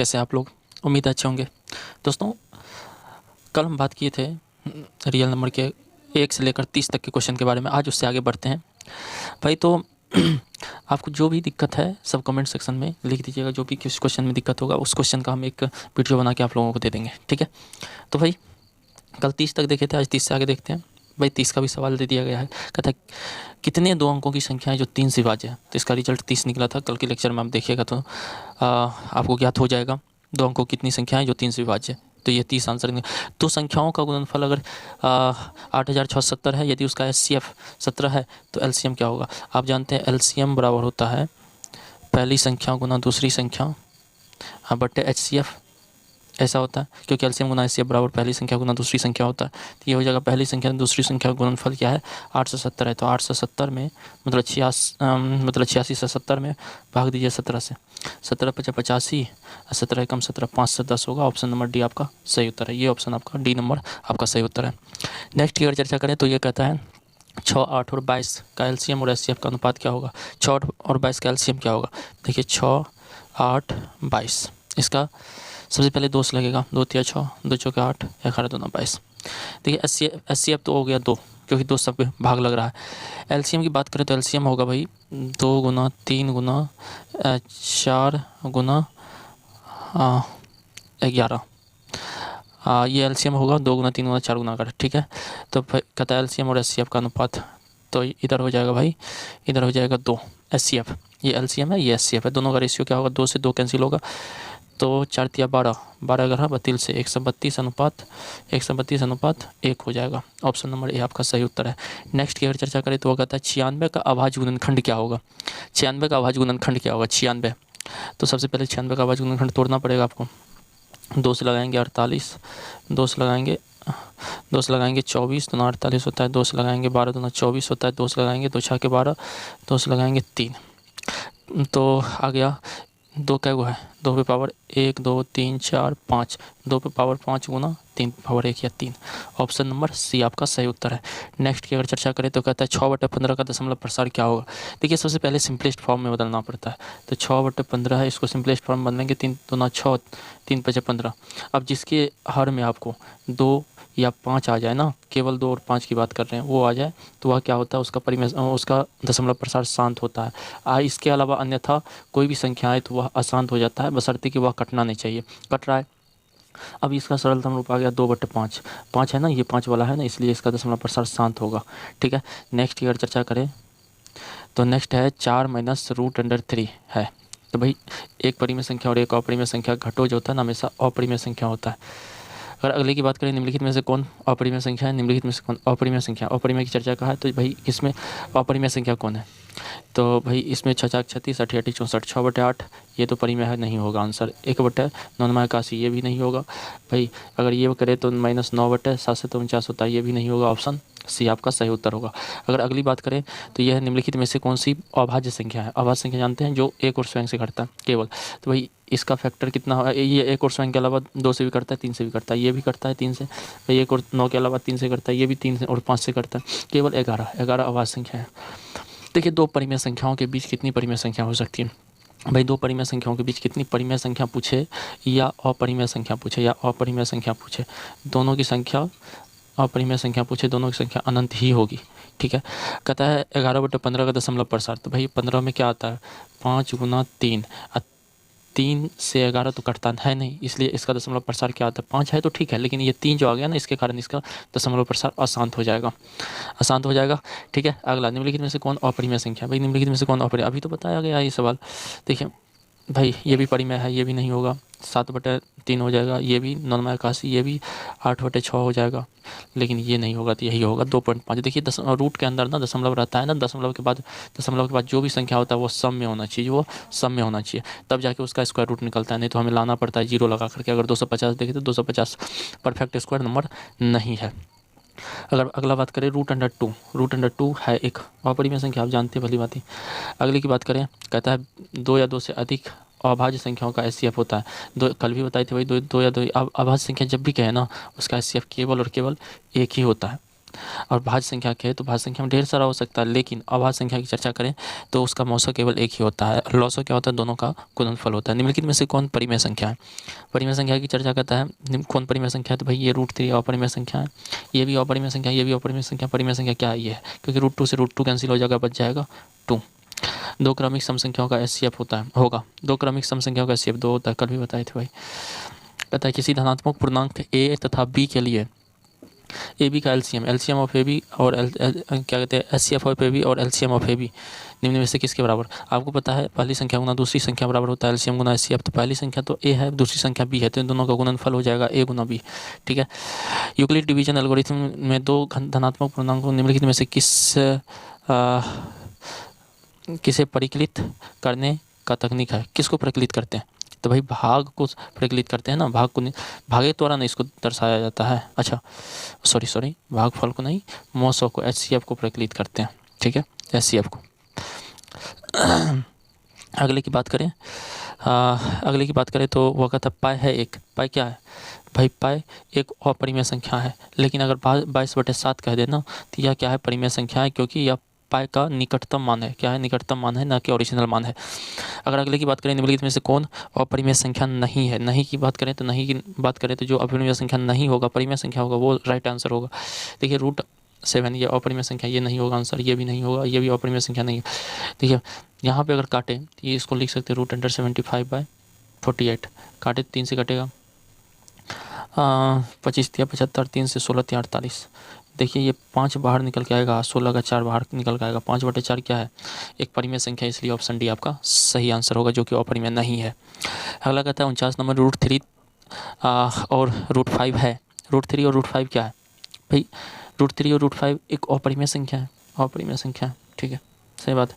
कैसे आप लोग? उम्मीद है अच्छे होंगे। दोस्तों, कल हम बात किए थे रियल नंबर के 1 से लेकर 30 तक के क्वेश्चन के बारे में। आज उससे आगे बढ़ते हैं भाई। तो आपको जो भी दिक्कत है सब कमेंट सेक्शन में लिख दीजिएगा। जो भी किस क्वेश्चन में दिक्कत होगा उस क्वेश्चन का हम एक वीडियो बना के आप लोगों को दे देंगे, ठीक है? तो भाई कल 30 तक देखे थे, आज 30 से आगे देखते हैं। भाई 30 का भी सवाल दे दिया गया है। कहता है कितने 2 अंकों की संख्या है जो 3 से विभाज्य है? तो इसका रिजल्ट 30 निकला था। कल के लेक्चर में आप देखिएगा तो आपको ज्ञात हो जाएगा 2 अंकों की कितनी संख्या है जो 3 से विभाज्य है। तो ये 30 आंसर। तो संख्याओं का गुणनफल अगर 8670 है, यदि उसका HCF 17 है तो LCM क्या होगा? आप जानते हैं LCM बराबर होता है पहली संख्या गुना दूसरी संख्या बट्टे HCF। ऐसा होता है क्योंकि LCM गुना HCF बराबर पहली संख्या गुना दूसरी संख्या होता है। तो ये हो जाएगा पहली संख्या दूसरी संख्या का गुणनफल क्या है? 870 है। तो 870 में मतलब 86 से 70 में भाग दीजिए 17 से। 17 × 85, 17 कम 17, 5 से 10 होगा। ऑप्शन नंबर डी आपका सही उत्तर है। ये ऑप्शन आपका डी नंबर आपका सही उत्तर है। नेक्स्ट की अगर चर्चा करें तो ये कहता है 6, 8 और 22 का LCM और HCF का अनुपात क्या होगा? 6 और 22 का LCM क्या होगा? देखिए 6, 8, 22। इसका सबसे पहले 2 से लगेगा। 2 × 6, 2 × 4 = 8, 11 दूना 22। देखिए HCF तो हो गया 2, क्योंकि 2 सब भाग लग रहा है। LCM की बात करें तो LCM होगा भाई 2 गुना 3 गुना 4 गुना 11। ये LCM होगा 2 गुना 3 गुना 4 गुना 11, ठीक है? तो भाई कहता है LCM और HCF का अनुपात, तो इधर हो जाएगा भाई, इधर हो जाएगा 2 HCF। ये LCM है, ये HCF है। दोनों का रेशियो क्या होगा? 2 से 2 कैंसिल होगा। तो 4 × 12, 12 11 32 से 132 अनुपात 1 हो जाएगा। ऑप्शन नंबर ए आपका सही उत्तर है। नेक्स्ट की अगर चर्चा करें तो वो कहता है 96 का अभाज्य गुणनखंड क्या होगा? 96 का अभाज्य गुणनखंड क्या होगा? 96। तो सबसे पहले 96 का अभाज्य गुणनखंड तोड़ना पड़ेगा आपको। 2 से लगाएंगे 48, 2 से लगाएंगे 24, 2 48 होता है। 2 से लगाएंगे 12, 2 24 होता है। 2 से लगाएंगे 2 6 12, 2 से लगाएंगे 3, तो आ गया 2 क्या हुआ है? 2 पे पावर 1 2 3 4 5, 2 पे पावर 5 गुना 3 पे पावर 1 या 3। ऑप्शन नंबर सी आपका सही उत्तर है। नेक्स्ट की अगर चर्चा करें तो कहता है 6/15 का दशमलव प्रसार क्या होगा? देखिए सबसे पहले सिंपलेस्ट फॉर्म में बदलना पड़ता है। तो 6/15 है, इसको सिंपलेस्ट फॉर्म बदलेंगे। 3 दूना 6, 3 × 15। अब जिसके हर में आपको 2 या 5 आ जाए ना, केवल 2 और 5 की बात कर रहे हैं, वो आ जाए तो वह क्या होता है? उसका दशमलव प्रसार शांत होता है। इसके अलावा अन्यथा कोई भी संख्या है तो वह अशांत हो जाता है, बशर्ते कि वह कटना नहीं चाहिए। कट रहा है। अब इसका सरलतम रूप आ गया 2/5। 5 है ना, ये 5 वाला है ना, इसलिए इसका दशमलव प्रसार शांत होगा, ठीक है? नेक्स्ट की अगर चर्चा करें तो नेक्स्ट है 4 - √3 है। तो भाई एक परिमेय संख्या और एक अपरिमेय संख्या घटो जो होता है ना, हमेशा अपरिमेय संख्या होता है। अगर अगले की बात करें, निम्नलिखित में से कौन अपरिमेय संख्या है? निम्नलिखित में से कौन अपरिमेय संख्या? अपरिमेय की चर्चा कहा है तो भाई इसमें अपरिमेय संख्या कौन है? तो भाई इसमें 6 × 4 = 36, 8 × 8 = 64, 6/8 ये तो परिमेय है, नहीं होगा आंसर। 1/89 ये भी नहीं होगा भाई। अगर ये करें तो -9/749 होता है, ये भी नहीं होगा। ऑप्शन सी आपका सही उत्तर होगा। अगर अगली बात करें तो यह निम्नलिखित में से कौन सी अभाज्य संख्या है? अभाज्य संख्या जानते हैं जो 1 और स्वयं से घटता है केवल। तो भाई इसका फैक्टर कितना है? ये 1 और स्वयं के अलावा 2 से भी करता है, 3 से भी करता है, ये भी करता है 3 से। भाई 1 और 9 के अलावा 3 से करता है, ये भी 3 से और 5 से करता है। केवल 11 अभाज्य संख्या है। देखिए 2 परिमेय संख्याओं के बीच कितनी परिमेय संख्या हो सकती है? भाई 2 परिमेय संख्याओं के बीच कितनी परिमेय संख्या पूछे या अपरिमेय संख्या पूछे, दोनों की संख्या अपरिमेय संख्या पूछे, दोनों की संख्या अनंत ही होगी, ठीक है? कहता है 11/15 का दशमलव प्रसार। तो भाई 15 में क्या आता है? 5 × 3, 3 से 11 तो कटता है नहीं, इसलिए इसका दशमलव प्रसार क्या आता है? 5 है तो ठीक है, लेकिन ये 3 जो आ गया ना, इसके कारण इसका दशमलव प्रसार अशांत हो जाएगा, ठीक है? अगला, निम्नलिखित में से कौन अपरिमेय संख्या? भाई निम्नलिखित में से कौन अपरिमेय? अभी तो बताया गया ये सवाल। देखिए भाई ये भी परिमेय है, ये भी नहीं होगा। 7/3 हो जाएगा, ये भी 981, ये भी 8/6 हो जाएगा, लेकिन ये नहीं होगा। तो यही होगा 2.5। देखिए रूट के अंदर ना दशमलव रहता है ना, दशमलव के बाद जो भी संख्या होता है वो सम में होना चाहिए, तब जाके उसका स्क्वायर रूट निकलता है। नहीं तो हमें लाना पड़ता है 0 लगा करके। अगर 250 देखें तो 250 परफेक्ट स्क्वायर नंबर नहीं है। अगर अगला बात करें √2 है एक अपरिमेय संख्या, आप जानते हैं भली बात ही। अगले की बात करें, कहता है 2 या 2 से अधिक अभाज्य संख्याओं का HCF होता है। कल भी बताई थी भाई, 2 या 2 अभाज्य संख्या जब भी कहे ना, उसका HCF केवल और केवल एक ही होता है। और भाज्य संख्या के तो भाज्य संख्या में ढेर सारा हो सकता है, लेकिन अभाज्य संख्या की चर्चा करें तो उसका मौसा केवल एक ही होता है। लॉसो क्या होता है, दोनों का गुणनफल होता है। निम्नलिखित में से कौन परिमेय संख्या है? परिमेय संख्या की चर्चा करता है, कौन परिमेय संख्या है? तो भाई ये √3 अपरिमेय संख्या है, ये भी अपरिमेय संख्या, ये भी अपरिमेय संख्या। परिमेय संख्या क्या है? ये है, क्योंकि √2 से √2 कैंसिल हो जाएगा, बच जाएगा 2। दो क्रमिक सम संख्याओं का एचसीएफ होगा। दो क्रमिक सम संख्याओं का एचसीएफ 2 होता है, कल भी बताए थे भाई। कहता है किसी धनात्मक पूर्णांक ए तथा बी के लिए ए बी का एलसीएम ऑफ ए बी और क्या कहते हैं एचसीएफ ऑफ ए बी और एलसीएम ऑफ ए बी निम्न में से किसके बराबर? आपको पता है पहली संख्या गुना दूसरी संख्या बराबर होता है एलसीएम गुना एचसीएफ। तो पहली संख्या तो ए है, दूसरी संख्या बी है, तो इन दोनों का गुणनफल हो जाएगा ए गुना बी। ठीक है। यूक्लिड डिवीजन एल्गोरिथम में दो धनात्मक पूर्णांकों निम्नलिखित में से किसे परिकलित करने का तकनीक है? किसको परिकलित करते हैं? तो भाई भाग को परिकलित करते हैं ना, भाग को भागे द्वारा नहीं इसको दर्शाया जाता है। अच्छा सॉरी भागफल को नहीं, मौसों को एचसीएफ को परिकलित करते हैं। ठीक है, एचसीएफ को। अगले की बात करें तो वो कहता है पाई है एक। पाई क्या है भाई? पाई एक अपरिमेय संख्या है, लेकिन अगर 22/7 कह देना तो यह क्या है? परिमेय संख्या है, क्योंकि यह पाई का निकटतम मान है। क्या है? निकटतम मान है, ना कि ओरिजिनल मान है। अगर अगले की बात करें निम्नलिखित में से कौन अपरिमेय संख्या नहीं है? नहीं की बात करें तो जो अपरिमेय संख्या नहीं होगा, परिमेय संख्या होगा, वो राइट आंसर होगा। देखिए √7 ये अपरिमेय संख्या, ये नहीं होगा आंसर, ये भी नहीं होगा, ये भी अपरिमेय संख्या नहीं है। देखिए यहाँ पे अगर काटे तो ये इसको लिख सकते हैं √75/48। काटे 3 से कटेगा 25 या 75, 3 से 16 या 48। देखिए ये 5 बाहर निकल के आएगा, 16 का 4 बाहर निकल के आएगा। 5/4 क्या है? एक परिमेय संख्या, इसलिए ऑप्शन डी आपका सही आंसर होगा, जो कि अपरिमेय नहीं है। अगला कहता है 49 नंबर √3 और √5 है। √3 और √5 क्या है भाई? √3 और √5 एक अपरिमेय संख्या है, अपरिमेय संख्या है। ठीक है, सही बात है।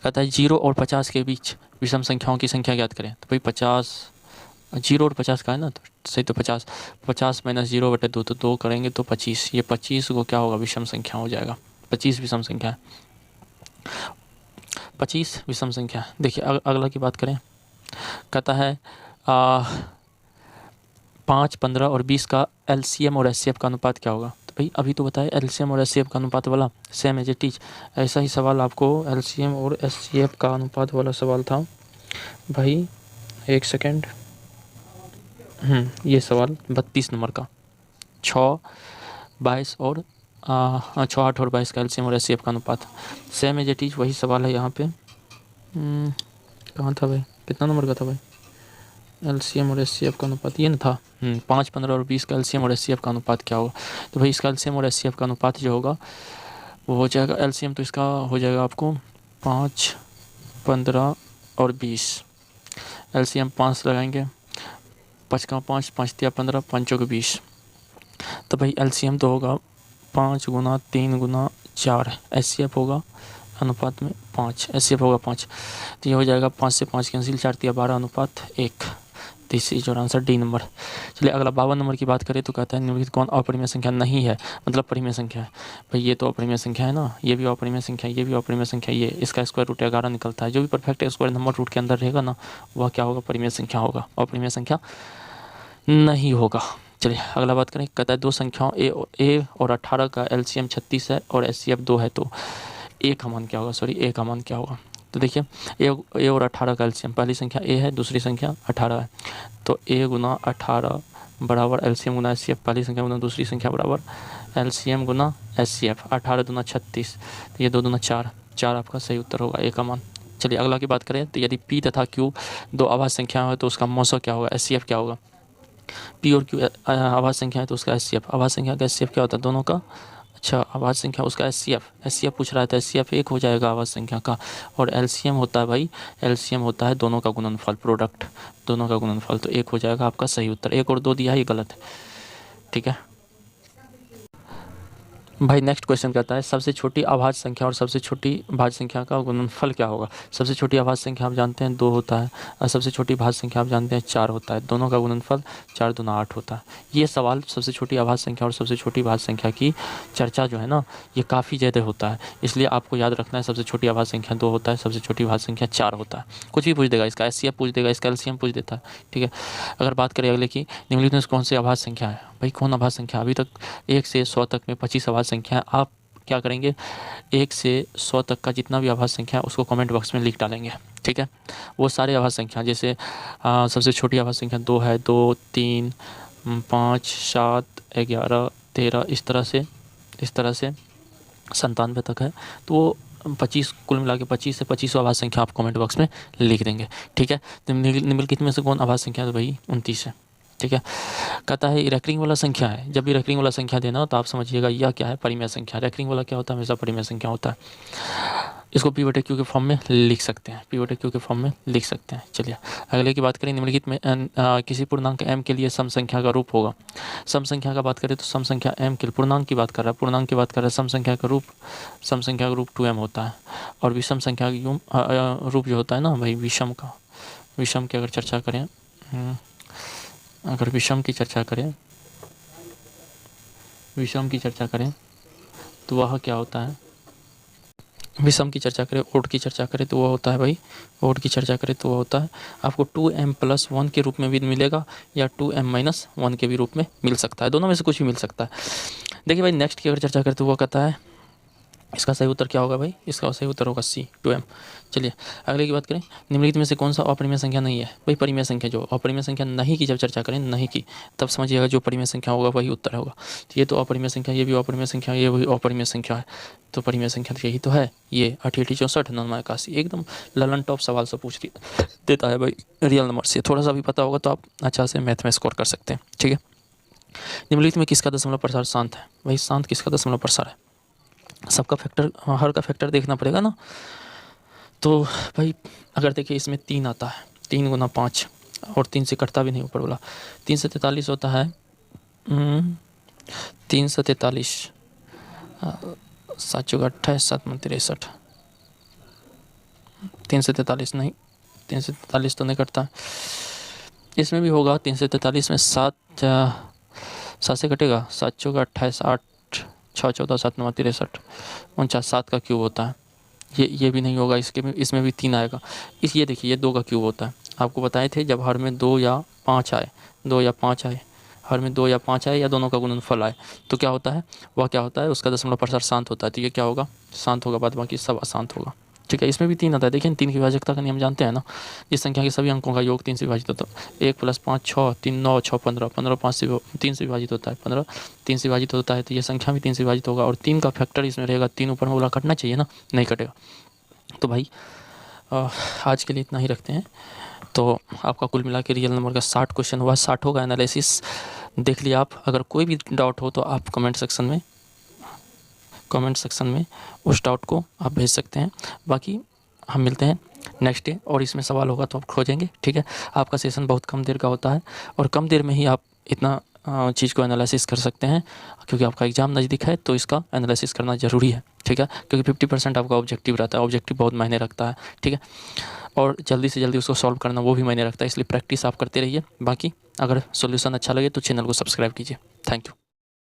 कहता है 0 और 50 के बीच विषम संख्याओं की संख्या ज्ञात करें। तो भाई 0 और 50 का है ना, तो सही। तो 50 -0/2 तो 2 करेंगे तो 25। ये 25 को क्या होगा? विषम संख्या हो जाएगा। 25 विषम संख्या है, 25 विषम संख्या। देखिए अगला की बात करें, कहता है 5, 15 और 20 का एलसीएम और एचसीएफ का अनुपात क्या होगा? तो भाई अभी तो बताया एलसीएम और एचसीएफ का अनुपात वाला, सेम एज इट इज। ऐसा ही सवाल आपको एलसीएम और एचसीएफ का अनुपात वाला सवाल था भाई। एक सेकेंड, ये सवाल 32 नंबर का 6, 22 और 6, 8 और 22 का एलसीएम और एचसीएफ का अनुपात सेम एज इट इज, वही सवाल है यहाँ पे। कहाँ था भाई? कितना नंबर का था भाई? एलसीएम और एचसीएफ का अनुपात ये ना था। 5, 15 और 20 का एलसीएम और एचसीएफ का अनुपात क्या होगा? तो भाई इसका एलसीएम और एचसीएफ का अनुपात जो होगा वो हो जाएगा, एलसीएम तो इसका हो जाएगा आपको 5, 15 और 20। एलसीएम 5 लगाएंगे, 5 का 5, 5 तिया 15, 5 का 20। तो भाई एलसीएम तो होगा 5 गुना 3 गुना 4, एचसीएफ होगा अनुपात में 5, एचसीएफ होगा 5। तो ये हो जाएगा 5 से 5 कैंसिल, 4 तिया 12 अनुपात 1। This is your answer, D number. चलिए अगला 52 नंबर की बात करें तो कहता है निम्नलिखित कौन अपरिमेय संख्या नहीं है? मतलब परिमेय संख्या है। भाई ये तो अपरिमेय संख्या है ना, ये भी अपरिमेय संख्या, ये भी अपरिमेय संख्या, ये इसका स्क्वायर रूट 11 निकलता है। जो भी परफेक्ट स्क्वायर नंबर रूट के अंदर रहेगा ना, वह क्या होगा? परिमेय संख्या होगा, अपरिमेय संख्या नहीं होगा। चलिए अगला बात करें, कहता है दो संख्याओं ए और 18 का एलसीएम 36 है और एचसीएफ 2 है, तो ए का मान क्या होगा? ए का मान क्या होगा? तो देखिए ए और 18 का एलसीएम, पहली संख्या ए है, दूसरी संख्या 18 है, तो ए गुना 18 बराबर एलसीएम गुना एचसीएफ, पहली संख्या गुना दूसरी संख्या बराबर एलसीएम गुना एचसीएफ। 18 दूना 36, तो ये 2 दूना 4, 4 आपका सही उत्तर होगा, ए का मान। चलिए अगला की बात करें तो यदि पी तथा क्यू दो अभाज्य संख्या है तो उसका मौसा क्या होगा? एचसीएफ क्या होगा? पी और क्यू अभाज्य संख्या है तो उसका एचसीएफ, अभाज्य संख्या का एचसीएफ क्या होता है? दोनों का। अच्छा अभाज्य संख्या उसका एचसीएफ पूछ रहा था, एचसीएफ 1 हो जाएगा अभाज्य संख्या का। और एलसीएम होता है भाई, एलसीएम होता है दोनों का गुणनफल, प्रोडक्ट दोनों का गुणनफल, तो 1 हो जाएगा आपका सही उत्तर। 1 और 2 दिया है, ये गलत है। ठीक है, भाई नेक्स्ट क्वेश्चन कहता है सबसे छोटी अभाज्य संख्या और सबसे छोटी भाज्य संख्या का गुणनफल क्या होगा। सबसे छोटी अभाज्य संख्या आप जानते हैं 2 होता है और सबसे छोटी भाज्य संख्या आप जानते हैं 4 होता है। दोनों का गुणनफल 4 दूना 8 होता है। ये सवाल सबसे छोटी अभाज्य संख्या और सबसे छोटी भाज्य संख्या की चर्चा जो है ना ये काफ़ी ज़्यादा होता है, इसलिए आपको याद रखना है सबसे छोटी अभाज्य संख्या 2 होता है, सबसे छोटी भाज्य संख्या 4 होता है। कुछ भी पूछ देगा, इसका एचसीएफ पूछ देगा, इसका एलसीएम पूछ देता है, ठीक है। अगर बात करें अगले की, निम्नलिखित में कौन सी अभाज्य संख्या है। भाई कौन अभाज्य संख्या, अभी तक 1 से 100 तक में 25 अभाज्य संख्या है। आप क्या करेंगे 1 से 100 तक का जितना भी अभाज्य संख्या है उसको कमेंट बॉक्स में लिख डालेंगे, ठीक है। वो सारे अभाज्य संख्या जैसे सबसे छोटी अभाज्य संख्या 2 है, 2, 3, 5, 7, 11, 13 इस तरह से 97 तक है। तो वो 25 कुल मिला के 25 से 25 अभाज्य संख्या आप कमेंट बॉक्स में लिख देंगे, ठीक है। निम्नलिखित में से कौन अभाज्य संख्या है, तो भाई 29 है, ठीक है। कहता है रेकरिंग वाला संख्या है। जब भी रेकरिंग वाला संख्या देना हो तो आप समझिएगा यह क्या है, परिमेय संख्या। रेकरिंग वाला क्या होता है, हमेशा परिमेय संख्या होता है। इसको P/Q के फॉर्म में लिख सकते हैं, P/Q के फॉर्म में लिख सकते हैं। चलिए अगले की बात करें, निम्नलिखित में किसी पूर्णांक m के लिए सम संख्या का रूप होगा। सम संख्या का बात करें तो सम संख्या m के पूर्णांक की बात कर रहा है, पूर्णांक की बात कर रहा है। सम संख्या का रूप 2m होता है। और विषम संख्या का रूप जो होता है ना भाई विषम की अगर चर्चा करें, अगर विषम की चर्चा करें तो वह क्या होता है, विषम की चर्चा करें, ओड की चर्चा करें तो वह होता है भाई, ओड की चर्चा करें तो वह होता है आपको 2m+1 के रूप में भी मिलेगा या 2m-1 के भी रूप में मिल सकता है, दोनों में से कुछ भी मिल सकता है। देखिए भाई नेक्स्ट की अगर चर्चा करें तो वह कहता है इसका सही उत्तर क्या होगा भाई, इसका सही उत्तर होगा C 2m। चलिए अगले की बात करें, निम्नलिखित में से कौन सा अपरिमेय संख्या नहीं है। भाई परिमेय संख्या, जो अपरिमेय संख्या नहीं की जब चर्चा करें, नहीं की, तब समझिएगा जो परिमेय संख्या होगा वही उत्तर होगा। तो ये तो अपरिमेय संख्या, ये भी अपरिमेय संख्या, ये भी अपरिमेय संख्या है। तो परिमेय संख्या यही तो है, ये 88, 64, 99, 81। एकदम ललन टॉप सवाल से पूछ देता है भाई रियल नंबर से। थोड़ा सा भी पता होगा तो आप अच्छा से मैथ में स्कोर कर सकते हैं, ठीक है। निम्नलिखित में किसका दशमलव प्रसार शांत है। भाई शांत किसका दशमलव प्रसार है, सबका फैक्टर, हर का फैक्टर देखना पड़ेगा ना। तो भाई अगर देखिए इसमें 3 आता है, 3 गुना 5 और 3 से कटता भी नहीं ऊपर बोला, 3 से 43 होता है। 3 से 43, 7 चौका 28, 7 में 63। 3 से 43 नहीं, 3 से 43 तो नहीं कटता, इसमें भी होगा 3 से 43 में 7 से कटेगा, 7 चौका 28, 8, 6, 14, 7, 9, 63, 49, 7 का क्यूब होता है। ये भी नहीं होगा, इसमें भी 3 आएगा। ये देखिए ये 2 का क्यूब होता है। आपको बताए थे जब हर में 2 या 5 आए, हर में 2 या 5 आए या दोनों का गुणनफल आए तो क्या होता है, वह क्या होता है, उसका दशमलव प्रसार शांत होता है। तो ये क्या होगा, शांत होगा, बाद बाकी सब अशांत होगा, ठीक है। इसमें भी 3 आता है। देखिए 3 की विभाजकता का नियम जानते हैं ना, इस संख्या के सभी अंकों का योग 3 से विभाजित होता है। 1 + 5 6, 3 9, 6 15, 15 5 से 3 से विभाजित होता है, 15 3 से विभाजित होता है। तो ये संख्या भी 3 से विभाजित होगा और 3 का फैक्टर इसमें रहेगा। 3 ऊपर में बोला कटना चाहिए ना, नहीं कटेगा। तो भाई आज के लिए इतना ही रखते हैं। तो आपका कुल मिला के रियल नंबर का 60 क्वेश्चन हुआ, 60 का एनालिसिस देख लिया आप। अगर कोई भी डाउट हो तो आप कमेंट सेक्शन में उस डाउट को आप भेज सकते हैं। बाकी हम मिलते हैं नेक्स्ट डे और इसमें सवाल होगा तो आप खोजेंगे, ठीक है। आपका सेशन बहुत कम देर का होता है और कम देर में ही आप इतना चीज़ को एनालिसिस कर सकते हैं, क्योंकि आपका एग्ज़ाम नज़दीक है तो इसका एनालिसिस करना ज़रूरी है, ठीक है। क्योंकि 50% आपका ऑब्जेक्टिव रहता है, ऑब्जेक्टिव बहुत मायने रखता है, ठीक है। और जल्दी से जल्दी उसको सॉल्व करना वो भी मायने रखता है, इसलिए प्रैक्टिस आप करते रहिए। बाकी अगर सॉल्यूशन अच्छा लगे तो चैनल को सब्सक्राइब कीजिए। Thank you.